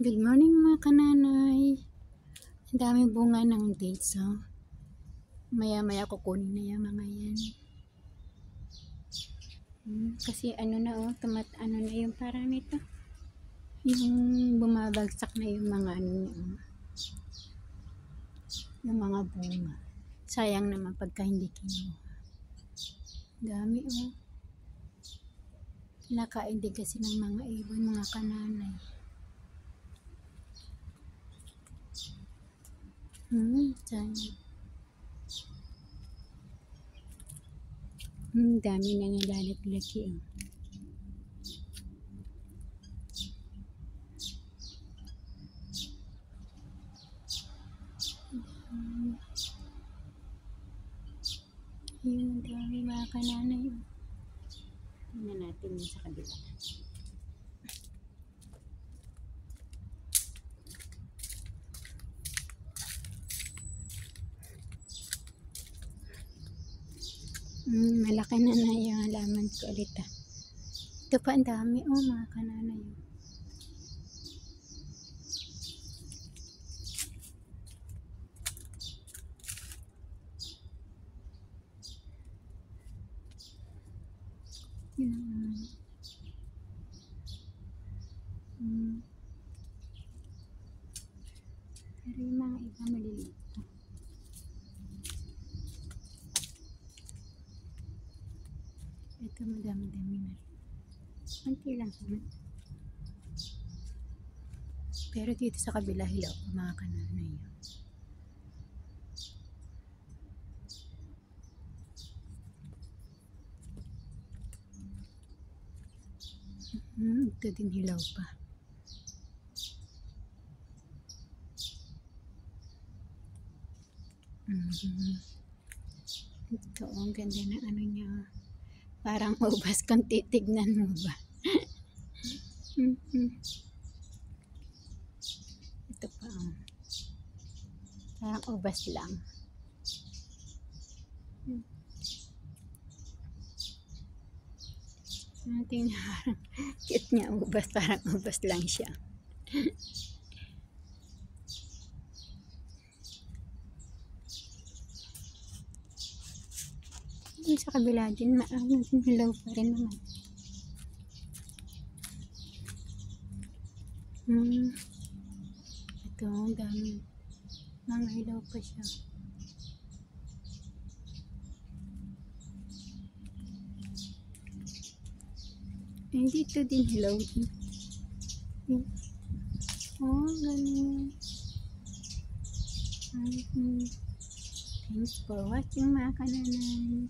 Good morning mga kananay. Ang daming bunga ng dates, oh. Maya-maya kukunin na yung mga yan. Kasi ano na, oh, ano na yung parang nito. Yung bumabagsak na yung mga ano niya, oh. Yung mga bunga. Sayang naman pagka hindi kinuha. Dami, oh. Kinakain din kasi ng mga ibon, mga kananay. Sayang. Dami na nalalaki, oh. Yung dami mga kananay. Tingnan natin yung sa kabila. Malaki na na yung halaman ko ulit, ah. Ito pa ang dami, oh, mga kananay. Pero yung mga iba maliliit pa. Ito madami-dami na. Kunti lang naman. Pero dito sa kabila hilaw pa mga kananay. Ito din hilaw pa. Ito, ang ganda ng ano niya. Parang ubas kung titignan mo ba. Ito pa, oh. Parang ubas lang. Tingnan parang cute niya, ubas. Parang ubas lang siya. Yung sa kabila din, hilaw pa rin naman. Ito, ang dami. Mga hilaw pa siya. Dito din hilaw din. Oh, ganun. Thanks for watching mga kananay.